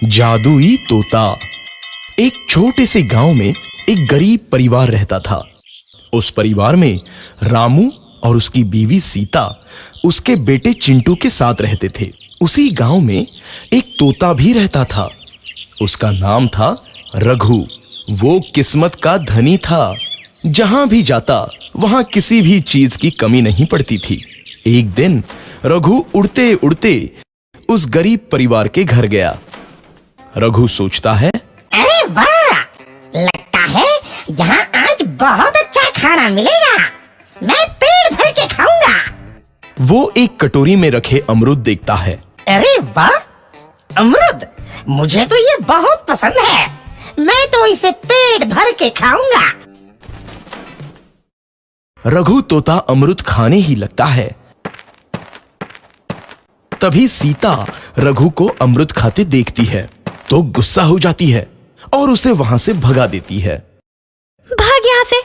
जादुई तोता। एक छोटे से गांव में एक गरीब परिवार रहता था। उस परिवार में रामू और उसकी बीवी सीता उसके बेटे चिंटू के साथ रहते थे। उसी गांव में एक तोता भी रहता था। उसका नाम था रघु। वो किस्मत का धनी था। जहां भी जाता वहां किसी भी चीज की कमी नहीं पड़ती थी। एक दिन रघु उड़ते उड़ते उस गरीब परिवार के घर गया। रघु सोचता है, अरे वाह, लगता है यहाँ आज बहुत अच्छा खाना मिलेगा। मैं पेट भर के खाऊंगा। वो एक कटोरी में रखे अमरूद देखता है। अरे वाह, अमरूद, मुझे तो ये बहुत पसंद है। मैं तो इसे पेट भर के खाऊंगा। रघु तोता अमरूद खाने ही लगता है। तभी सीता रघु को अमरूद खाते देखती है तो गुस्सा हो जाती है और उसे वहां से भगा देती है। भाग यहाँ से,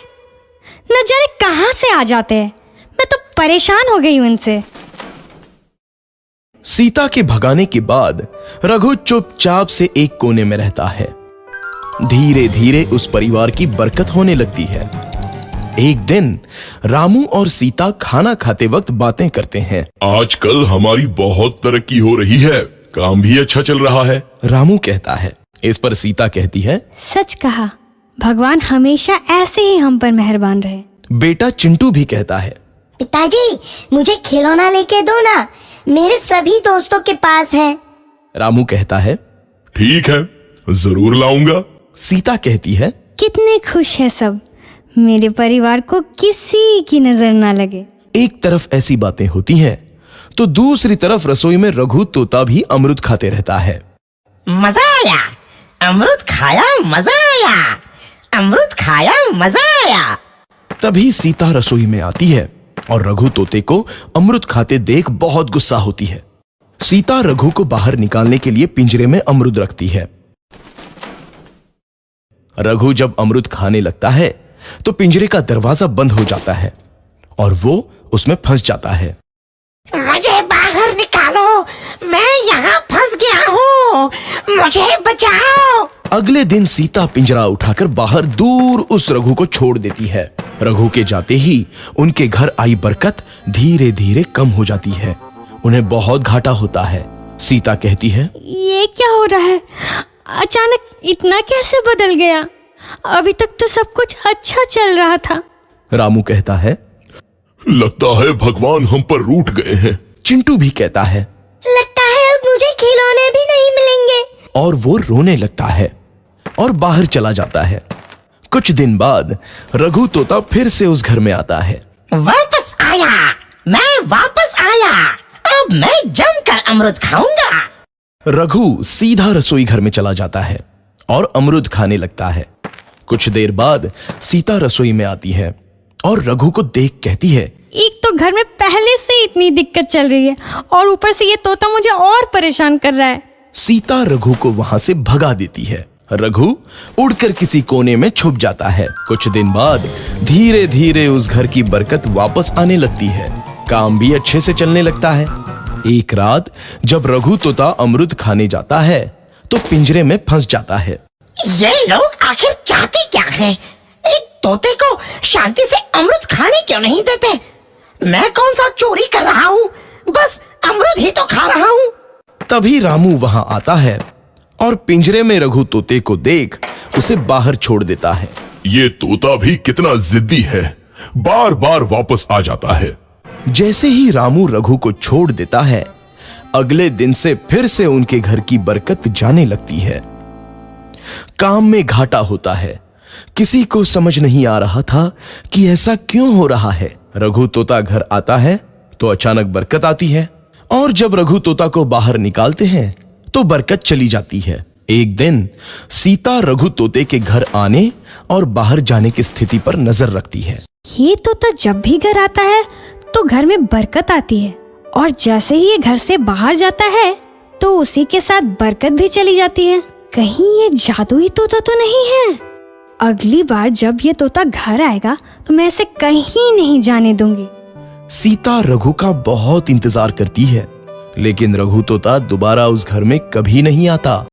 न जाने कहां से आ जाते हैं। मैं तो परेशान हो गई हूं इनसे। सीता के भगाने के बाद रघु चुपचाप से एक कोने में रहता है। धीरे धीरे उस परिवार की बरकत होने लगती है। एक दिन रामू और सीता खाना खाते वक्त बातें करते हैं। आजकल हमारी बहुत तरक्की हो रही है, काम भी अच्छा चल रहा है। रामू कहता है। इस पर सीता कहती है, सच कहा, भगवान हमेशा ऐसे ही हम पर मेहरबान रहे। बेटा चिंटू भी कहता है, पिताजी, मुझे खिलौना लेके दो ना, मेरे सभी दोस्तों के पास है। रामू कहता है, ठीक है, जरूर लाऊंगा। सीता कहती है, कितने खुश है सब, मेरे परिवार को किसी की नजर ना लगे। एक तरफ ऐसी बातें होती हैं तो दूसरी तरफ रसोई में रघु तोता भी अमरूद खाते रहता है। मजा आया, अमरूद खाया, मजा आया, अमरूद खाया, मजा आया। तभी सीता रसोई में आती है और रघु तोते को अमरूद खाते देख बहुत गुस्सा होती है। सीता रघु को बाहर निकालने के लिए पिंजरे में अमरूद रखती है। रघु जब अमरूद खाने लगता है तो पिंजरे का दरवाजा बंद हो जाता है और वो उसमें फंस जाता है। मुझे बाहर निकालो, मैं यहाँ फंस गया हूँ, मुझे बचाओ। अगले दिन सीता पिंजरा उठाकर बाहर दूर उस रघु को छोड़ देती है। रघु के जाते ही उनके घर आई बरकत धीरे धीरे कम हो जाती है। उन्हें बहुत घाटा होता है। सीता कहती है, ये क्या हो रहा है, अचानक इतना कैसे बदल गया? अभी तक तो सब कुछ अच्छा चल रहा था। रामू कहता है, लगता है भगवान हम पर रूठ गए हैं। चिंटू भी कहता है, लगता है अब मुझे खिलौने भी नहीं मिलेंगे। और वो रोने लगता है और बाहर चला जाता है। कुछ दिन बाद रघु तोता फिर से उस घर में आता है। वापस आया, मैं वापस आया, अब मैं जमकर अमरूद खाऊंगा। रघु सीधा रसोई घर में चला जाता है और अमरूद खाने लगता है। कुछ देर बाद सीता रसोई में आती है और रघु को देख कहती है, एक तो घर में पहले से इतनी दिक्कत चल रही है और ऊपर से ये तोता मुझे और परेशान कर रहा है। सीता रघु को वहां से भगा देती है। रघु उड़कर किसी कोने में छुप जाता है। कुछ दिन बाद धीरे धीरे उस घर की बरकत वापस आने लगती है। काम भी अच्छे से चलने लगता है। एक रात जब रघु तोता अमरूद खाने जाता है तो पिंजरे में फंस जाता है। ये लोग आखिर चाहते क्या हैं? एक तोते को शांति से अमरूद खाने क्यों नहीं देते? मैं कौन सा चोरी कर रहा हूँ? बस अमरूद ही तो खा रहा हूँ। तभी रामू वहां आता है और पिंजरे में रघु तोते को देख उसे बाहर छोड़ देता है। ये तोता भी कितना जिद्दी है, बार बार वापस आ जाता है। जैसे ही रामू रघु को छोड़ देता है, अगले दिन से फिर से उनके घर की बरकत जाने लगती है। काम में घाटा होता है। किसी को समझ नहीं आ रहा था कि ऐसा क्यों हो रहा है। रघु तोता घर आता है तो अचानक बरकत आती है और जब रघु तोता को बाहर निकालते हैं तो बरकत चली जाती है। एक दिन सीता रघु तोते के घर आने और बाहर जाने की स्थिति पर नजर रखती है। ये तोता जब भी घर आता है तो घर में बरकत आती है और जैसे ही ये घर से बाहर जाता है तो उसी के साथ बरकत भी चली जाती है। कहीं ये जादुई तोता तो नहीं है? अगली बार जब ये तोता घर आएगा तो मैं इसे कहीं नहीं जाने दूंगी। सीता रघु का बहुत इंतजार करती है, लेकिन रघु तोता दोबारा उस घर में कभी नहीं आता।